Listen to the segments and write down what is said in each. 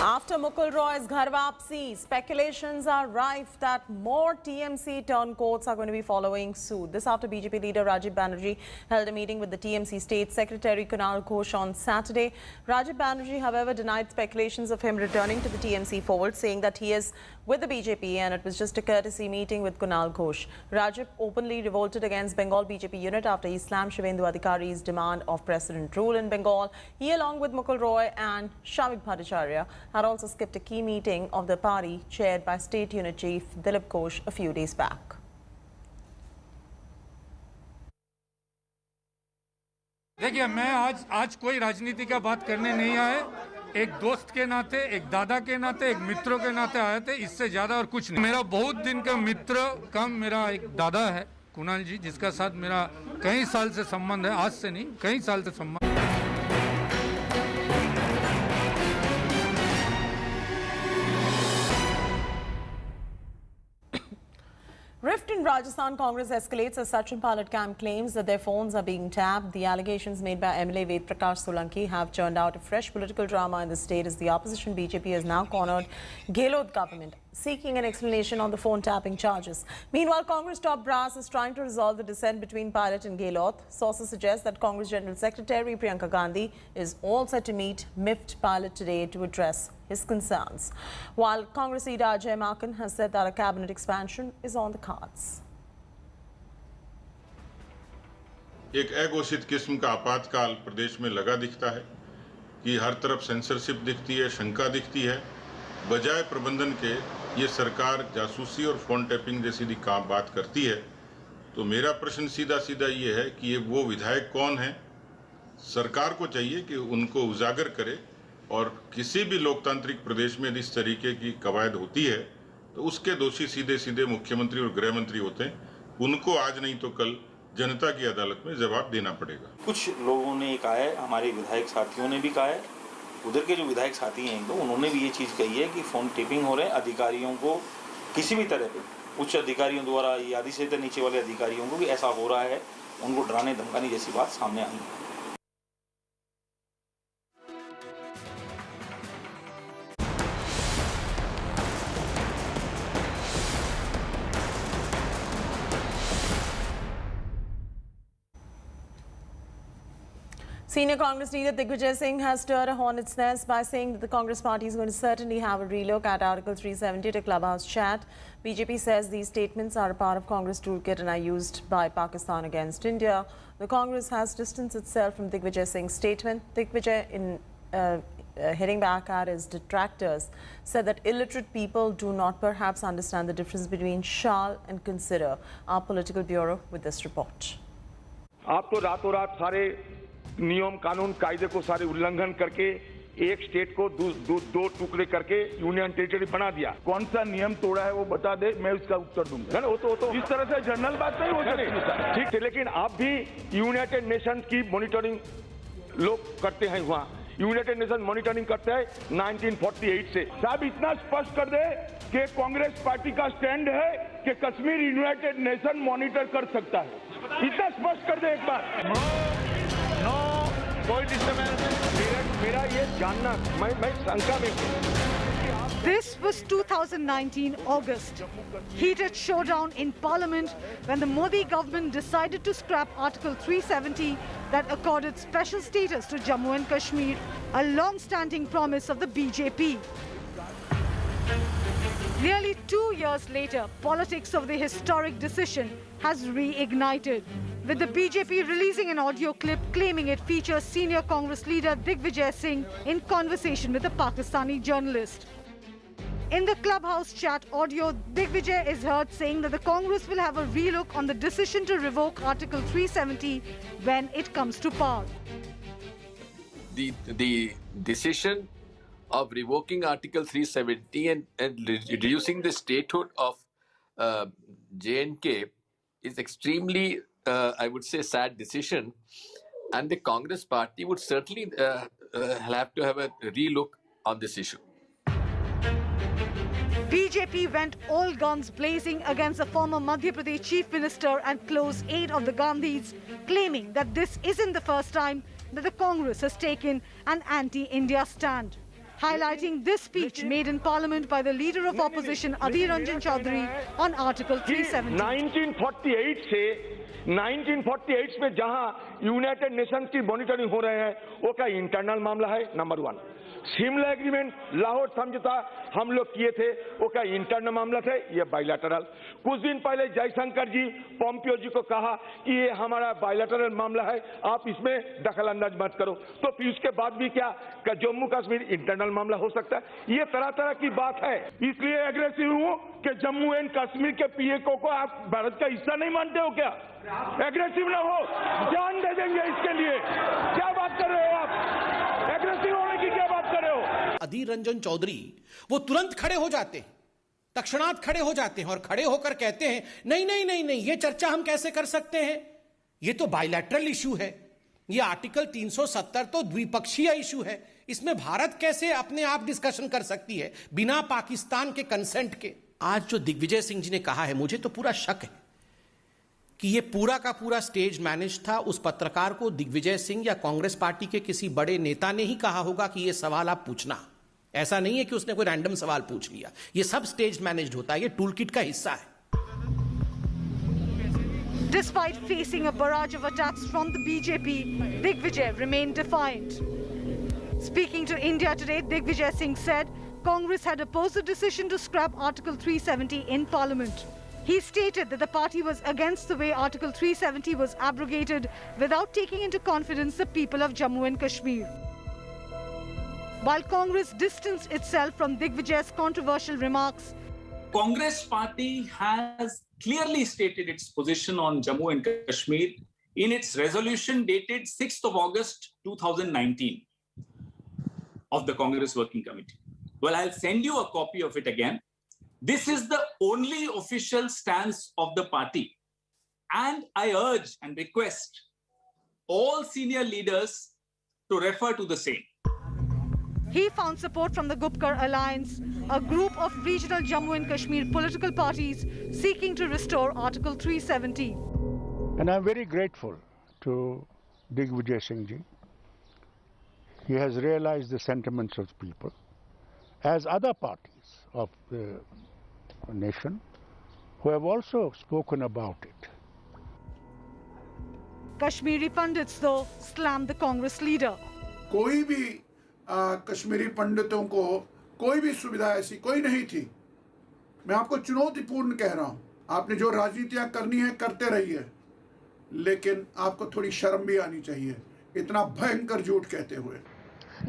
After Mukul Roy's Gharwapsi, speculations are rife that more TMC turncoats are going to be following suit. This after BJP leader Rajiv Banerjee held a meeting with the TMC State Secretary Kunal Ghosh on Saturday. Rajiv Banerjee, however, denied speculations of him returning to the TMC fold, saying that he is with the BJP and it was just a courtesy meeting with Kunal Ghosh. Rajiv openly revolted against Bengal BJP unit after he slammed Shivendu Adhikari's demand of precedent rule in Bengal. He, along with Mukul Roy and Shamik Bhattacharya, had also skipped a key meeting of the party chaired by State Unit Chief Dilip Ghosh a few days back. देखिए, मैं आज कोई राजनीति का बात करने नहीं आया। एक दोस्त के नाते, एक दादा के नाते, एक मित्रों के नाते आए थे। इससे ज्यादा और कुछ नहीं। मेरा बहुत दिन का मित्र कम मेरा एक दादा है, कुणाल जी, जिसका साथ मेरा कई साल से संबंध है। आज से नहीं, कई साल से संबंध। Rift in Rajasthan Congress escalates as Sachin Pilot camp claims that their phones are being tapped. The allegations made by MLA Ved Prakash Solanki have churned out a fresh political drama in the state as the opposition BJP has now cornered Gehlot government, seeking an explanation on the phone tapping charges. Meanwhile, Congress top brass is trying to resolve the dissent between Pilot and Gehlot. Sources suggest that Congress General Secretary Priyanka Gandhi is all set to meet MIFT Pilot today to address his concerns, while Congress leader Ajay Makan has said that a cabinet expansion is on the cards. एक अघोषित किस्म का आपातकाल प्रदेश में लगा दिखता है कि हर तरफ सेंसरशिप दिखती है, शंका दिखती है। बजाय प्रबंधन के ये सरकार जासूसी और फोन टैपिंग जैसी बात करती है। तो मेरा प्रश्न सीधा सीधा ये है कि ये वो विधायक कौन है? सरकार को चाहिए कि उनको उजागर करे और किसी भी लोकतांत्रिक प्रदेश में इस तरीके की कवायद होती है तो उसके दोषी सीधे सीधे मुख्यमंत्री और गृह मंत्री होते हैं। उनको आज नहीं तो कल जनता की अदालत में जवाब देना पड़ेगा। कुछ लोगों ने कहा है, हमारे विधायक साथियों ने भी कहा है, उधर के जो विधायक साथी हैं तो उन्होंने भी ये चीज़ कही है कि फोन टेपिंग हो रहे हैं। अधिकारियों को किसी भी तरह पे उच्च अधिकारियों द्वारा या आदि से नीचे वाले अधिकारियों को भी ऐसा हो रहा है, उनको डराने धमकाने जैसी बात सामने आई है। Senior Congress leader Digvijay Singh has stirred a hornet's nest by saying that the Congress party is going to certainly have a relook at Article 370 to Clubhouse chat. BJP says these statements are a part of Congress toolkit and are used by Pakistan against India. The Congress has distanced itself from Digvijay Singh's statement. Digvijay, in hitting back at his detractors, said that illiterate people do not perhaps understand the difference between shall and consider. Our political bureau with this report. आप तो रातों रात सारे नियम कानून कायदे को सारे उल्लंघन करके एक स्टेट को दो टुकड़े करके यूनियन टेरिटरी बना दिया। कौन सा नियम तोड़ा है वो बता दे, मैं उसका उत्तर दूंगा। वो तो इस तरह से जनरल बात नहीं हो सकती। ठीक है, लेकिन आप भी यूनाइटेड नेशंस की मॉनिटरिंग लोग करते हैं। वहाँ यूनाइटेड नेशन मॉनिटरिंग करते हैं 1948 से। साहब इतना स्पष्ट कर दे कि कांग्रेस पार्टी का स्टैंड है कि कश्मीर यूनाइटेड नेशन मॉनिटर कर सकता है। इतना स्पष्ट कर दे एक बार। कोई डिस्टर्बेंस मेरा ये जानना, मैं शंका में हूं। This was 2019 August. Heated showdown in Parliament when the Modi government decided to scrap Article 370 that accorded special status to Jammu and Kashmir, a long-standing promise of the BJP. Nearly 2 years later, politics of the historic decision has reignited, with the BJP releasing an audio clip claiming it features senior Congress leader Digvijay Singh in conversation with a Pakistani journalist. In the Clubhouse chat audio, Digvijay is heard saying that the Congress will have a relook on the decision to revoke Article 370 when it comes to power. The decision of revoking Article 370 and reducing the statehood of J&K is extremely, I would say, sad decision, and the Congress party would certainly have to have a relook on this issue. BJP went all guns blazing against the former Madhya Pradesh Chief Minister and close aide of the Gandhis, claiming that this isn't the first time that the Congress has taken an anti-India stand. highlighting this speech made in Parliament by the leader of opposition Adhir Ranjan Chaudhary on Article 370. 1948 में जहां United Nations की monitoring हो रहे हैं वो क्या internal मामला है? नंबर 1। शिमला एग्रीमेंट, लाहौर समझौता हम लोग किए थे, वो क्या इंटरनल मामला थे? ये बायलैटरल। कुछ दिन पहले जयशंकर जी पोम्पियो जी को कहा कि ये हमारा बायलैटरल मामला है, आप इसमें दखल अंदाज मत करो। तो फिर उसके बाद भी क्या जम्मू कश्मीर इंटरनल मामला हो सकता है? ये तरह तरह की बात है। इसलिए एग्रेसिव हूँ कि जम्मू एंड कश्मीर के पीएको को आप भारत का हिस्सा नहीं मानते हो क्या? एग्रेसिव ना हो, जान दे देंगे इसके लिए। क्या बात कर रहे हो आप? एग्रेसिव होने की क्या बात कर रहे हो? अधीर रंजन चौधरी वो तुरंत खड़े हो जाते हैं, तत्क्षणात खड़े हो जाते हैं और खड़े होकर कहते हैं नहीं नहीं नहीं नहीं, ये चर्चा हम कैसे कर सकते हैं? ये तो बायलैटरल इशू है, ये आर्टिकल 370 तो द्विपक्षीय इशू है, इसमें भारत कैसे अपने आप डिस्कशन कर सकती है बिना पाकिस्तान के कंसेंट के? आज जो दिग्विजय सिंह जी ने कहा है, मुझे तो पूरा शक है कि ये पूरा का पूरा स्टेज मैनेज था। उस पत्रकार को दिग्विजय सिंह या कांग्रेस पार्टी के किसी बड़े नेता ने ही कहा होगा कि ये सवाल आप पूछना। ऐसा नहीं है कि उसने कोई रैंडम सवाल पूछ लिया, ये सब स्टेज मैनेज्ड होता है, ये टूल किट का हिस्सा है। Despite facing a barrage of attacks from the BJP, Digvijay remained defiant. Speaking to India Today, Digvijay Singh said Congress had opposed the decision to scrap Article 370 in Parliament. He stated that the party was against the way Article 370 was abrogated without taking into confidence the people of Jammu and Kashmir. While Congress distanced itself from Digvijay's controversial remarks, Congress party has clearly stated its position on Jammu and Kashmir in its resolution dated 6th of August 2019 of the Congress Working Committee. Well, I'll send you a copy of it again. This is the only official stance of the party. And I urge and request all senior leaders to refer to the same. he found support from the Gupkar Alliance, a group of regional Jammu and Kashmir political parties seeking to restore Article 370. And I'm very grateful to Digvijay Singh ji. He has realized the sentiments of the people, as other parties of the nation who have also spoken about it. Kashmiri Pandits, though, slammed the Congress leader. कोई भी कश्मीरी पंडितों को कोई भी सुविधा ऐसी कोई नहीं थी। मैं आपको चुनौतीपूर्ण कह रहा हूँ, आपने जो राजनीतियाँ करनी है करते रहिए, लेकिन आपको थोड़ी शर्म भी आनी चाहिए इतना भयंकर झूठ कहते हुए।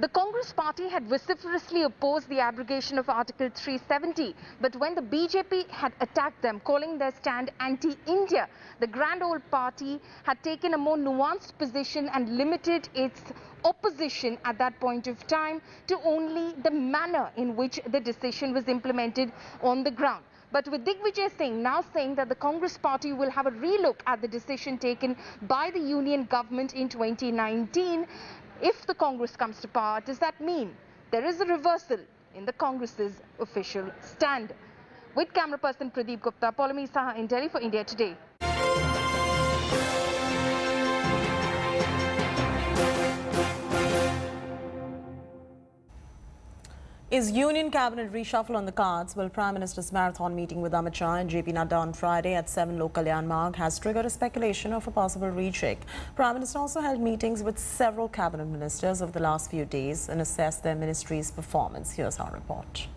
The Congress party had vociferously opposed the abrogation of Article 370, but when the BJP had attacked them, calling their stand anti-India, the grand old party had taken a more nuanced position and limited its opposition at that point of time to only the manner in which the decision was implemented on the ground. But with Digvijay Singh now saying that the Congress party will have a relook at the decision taken by the union government in 2019, if the Congress comes to power, does that mean there is a reversal in the Congress's official stand? With camera person Pradeep Gupta, Paulami Saha in Delhi for India Today. Is Union Cabinet reshuffle on the cards? Well, Prime Minister's marathon meeting with Amit Shah and JP Nadda on Friday at 7 Lok Kalyan Marg has triggered a speculation of a possible reshake. Prime Minister also held meetings with several cabinet ministers over the last few days and assessed their ministry's performance. Here's our report.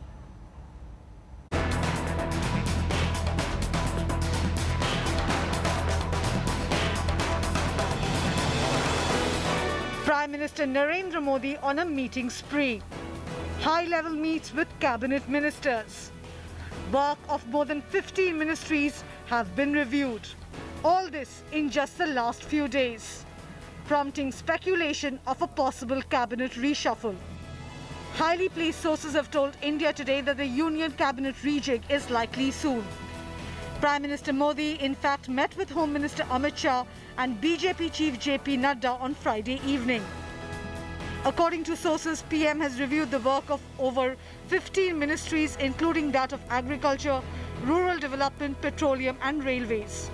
Prime Minister Narendra Modi on a meeting spree. High-level meets with cabinet ministers. Work of more than 15 ministries have been reviewed. All this in just the last few days, prompting speculation of a possible cabinet reshuffle. Highly placed sources have told India Today that the Union Cabinet Rejig is likely soon. Prime Minister Modi, in fact, met with Home Minister Amit Shah and BJP Chief JP Nadda on Friday evening. According to sources, PM has reviewed the work of over 15 ministries, including that of Agriculture, Rural Development, Petroleum and Railways.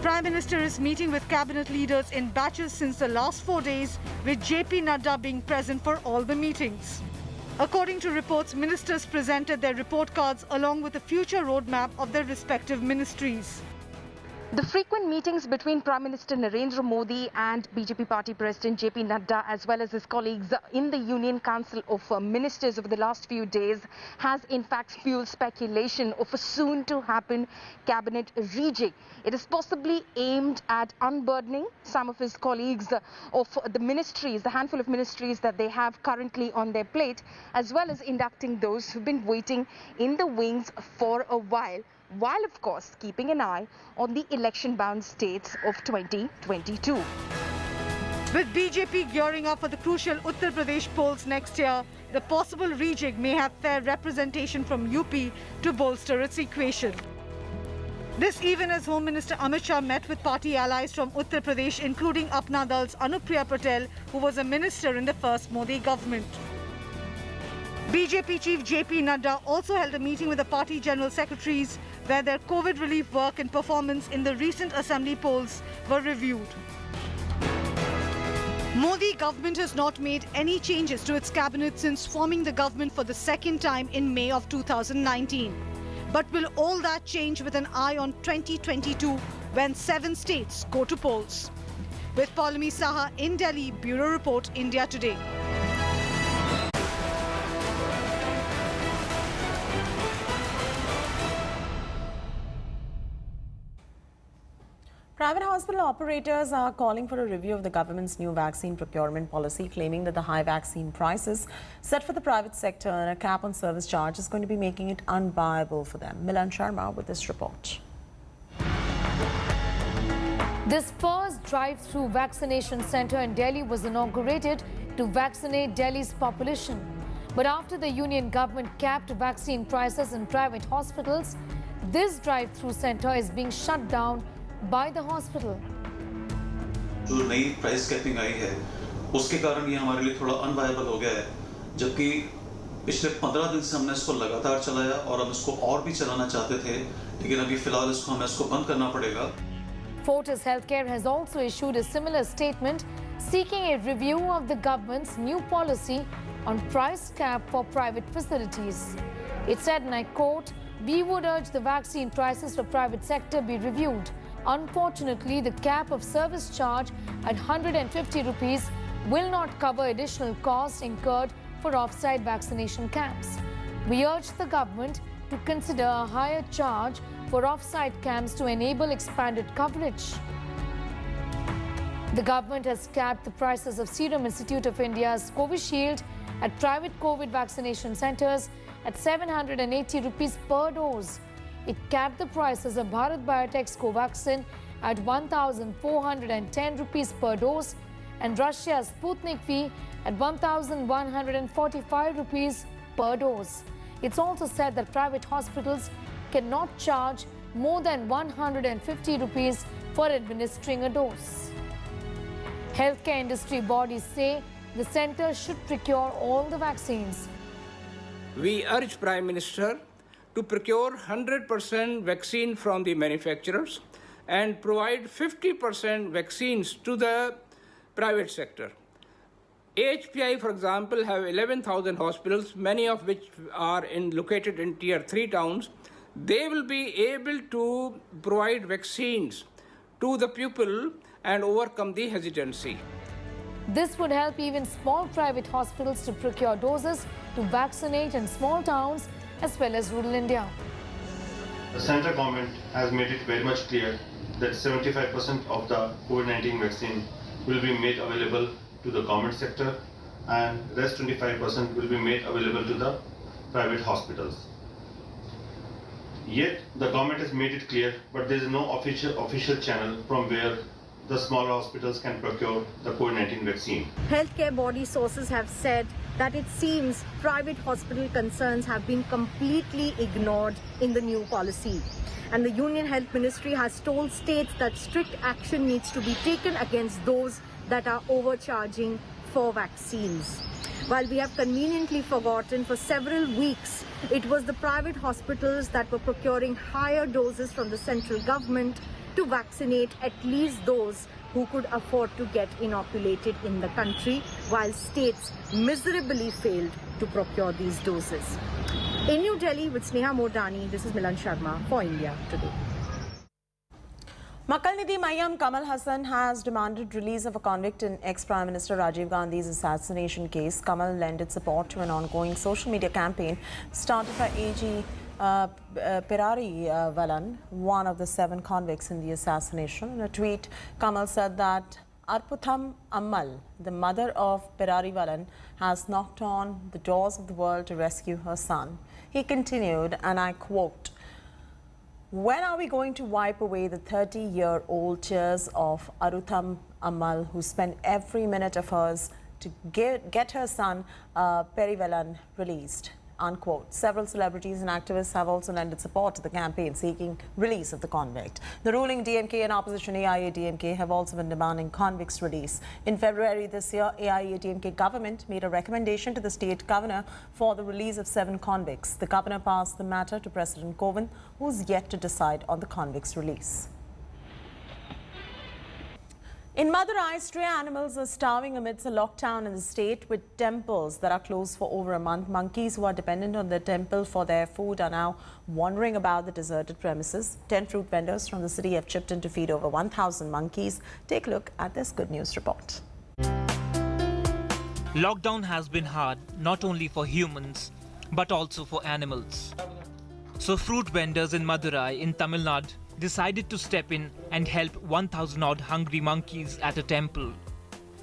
Prime Minister is meeting with cabinet leaders in batches since the last 4 days, with JP Nadda being present for all the meetings. According to reports, ministers presented their report cards along with a future roadmap of their respective ministries. The frequent meetings between Prime Minister Narendra Modi and BJP party President JP Nadda as well as his colleagues in the Union Council of Ministers over the last few days has in fact fueled speculation of a soon to happen cabinet rejig. It is possibly aimed at unburdening some of his colleagues of the ministries, the handful of ministries that they have currently on their plate, as well as inducting those who've been waiting in the wings for a while of course keeping an eye on the election-bound states of 2022. With BJP gearing up for the crucial Uttar Pradesh polls next year, the possible rejig may have fair representation from UP to bolster its equation. This even as Home Minister Amit Shah met with party allies from Uttar Pradesh, including Apna Dal's Anupriya Patel, who was a minister in the first Modi government. BJP Chief JP Nadda also held a meeting with the party general secretaries where their COVID relief work and performance in the recent assembly polls were reviewed. Modi government has not made any changes to its cabinet since forming the government for the second time in May of 2019. But will all that change with an eye on 2022 when 7 states go to polls? With Paulami Saha in Delhi, Bureau Report, India Today. Private hospital operators are calling for a review of the government's new vaccine procurement policy, claiming that the high vaccine prices set for the private sector and a cap on service charge is going to be making it unviable for them. Milan Sharma with this report. This first drive-through vaccination center in Delhi was inaugurated to vaccinate Delhi's population. But after the union government capped vaccine prices in private hospitals, this drive-through center is being shut down by the hospital. जो नई price capping आई है उसके कारण ये हमारे लिए थोड़ा unviable हो गया है, जबकि पिछले 15 दिन से हमने इसको लगातार चलाया और हम इसको और भी चलाना चाहते थे, लेकिन अभी फिलहाल इसको बंद करना पड़ेगा. Fortis Healthcare has also issued a similar statement seeking a review of the government's new policy on price cap for private facilities. It said, and I quote, "We would urge the vaccine prices for private sector be reviewed. Unfortunately, the cap of service charge at 150 rupees will not cover additional costs incurred for off-site vaccination camps. We urge the government to consider a higher charge for off-site camps to enable expanded coverage." The government has capped the prices of Serum Institute of India's Covishield at private COVID vaccination centers at 780 rupees per dose. It capped the prices of Bharat Biotech's Covaxin at 1,410 rupees per dose and Russia's Sputnik V at 1,145 rupees per dose. It's also said that private hospitals cannot charge more than 150 rupees for administering a dose. Healthcare industry bodies say the center should procure all the vaccines. We urge Prime Minister to procure 100% vaccine from the manufacturers and provide 50% vaccines to the private sector. AHPI, for example, have 11,000 hospitals, many of which are located in Tier 3 towns. They will be able to provide vaccines to the people and overcome the hesitancy. This would help even small private hospitals to procure doses to vaccinate in small towns as well as rural India. The central government has made it very much clear that 75% of the COVID-19 vaccine will be made available to the government sector and rest 25% will be made available to the private hospitals. Yet the government has made it clear, but there is no official channel from where the smaller hospitals can procure the COVID-19 vaccine. Healthcare body sources have said that it seems private hospital concerns have been completely ignored in the new policy. And the Union Health Ministry has told states that strict action needs to be taken against those that are overcharging for vaccines. While we have conveniently forgotten, for several weeks, it was the private hospitals that were procuring higher doses from the central government to vaccinate at least those who could afford to get inoculated in the country, while states miserably failed to procure these doses. In New Delhi with Sneha Modani, this is Milan Sharma for India Today. Makalnidhi Mayam Kamal Hassan has demanded release of a convict in ex-Prime Minister Rajiv Gandhi's assassination case. Kamal lended support to an ongoing social media campaign started by AG Pirari Valan, one of the 7 convicts in the assassination. In a tweet, Kamal said that Arputham Ammal, the mother of Pirari Valan, has knocked on the doors of the world to rescue her son. He continued, and I quote, "When are we going to wipe away the 30-year-old tears of Arutham Ammal, who spent every minute of hers to get her son Perivalan released?" Unquote. Several celebrities and activists have also lended support to the campaign seeking release of the convict. The ruling DMK and opposition AIA-DMK have also been demanding convicts' release. In February this year, AIA-DMK government made a recommendation to the state governor for the release of 7 convicts. The governor passed the matter to President Kovind, who's yet to decide on the convicts' release. In Madurai, stray animals are starving amidst a lockdown in the state, with temples that are closed for over a month. Monkeys who are dependent on the temple for their food are now wandering about the deserted premises. 10 fruit vendors from the city have chipped in to feed over 1,000 monkeys. Take a look at this Good News report. Lockdown has been hard not only for humans but also for animals. So fruit vendors in Madurai in Tamil Nadu decided to step in and help 1,000-odd hungry monkeys at a temple.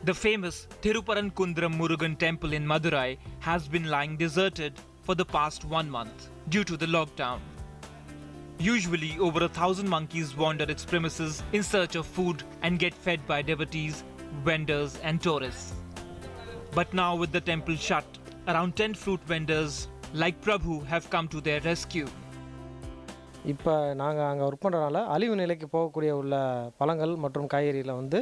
The famous Thiruparankundaram Murugan temple in Madurai has been lying deserted for the past 1 month due to the lockdown. Usually over 1,000 monkeys wander its premises in search of food and get fed by devotees, vendors and tourists. But now with the temple shut, around 10 fruit vendors like Prabhu have come to their rescue. இப்போ நாங்கள் அங்கே work பண்ணுறனால அழிவு நிலைக்கு போகக்கூடிய உள்ள பழங்கள் மற்றும் காய்கறிகளை வந்து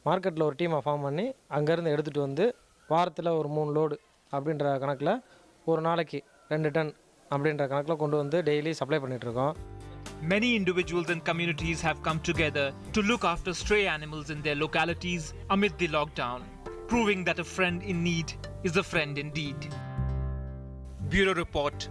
மார்க்கெட்டில் ஒரு டீமை ஃபார்ம் பண்ணி அங்கேருந்து எடுத்துகிட்டு வந்து வாரத்தில் ஒரு 3 லோடு அப்படின்ற கணக்கில் ஒரு நாளைக்கு 2 டன் அப்படின்ற கணக்கில் கொண்டு வந்து டெய்லி சப்ளை பண்ணிகிட்ருக்கோம். Many individuals and communities have come together to look after stray animals in their localities amid the lockdown, proving that a friend in need is a friend indeed. Bureau Report.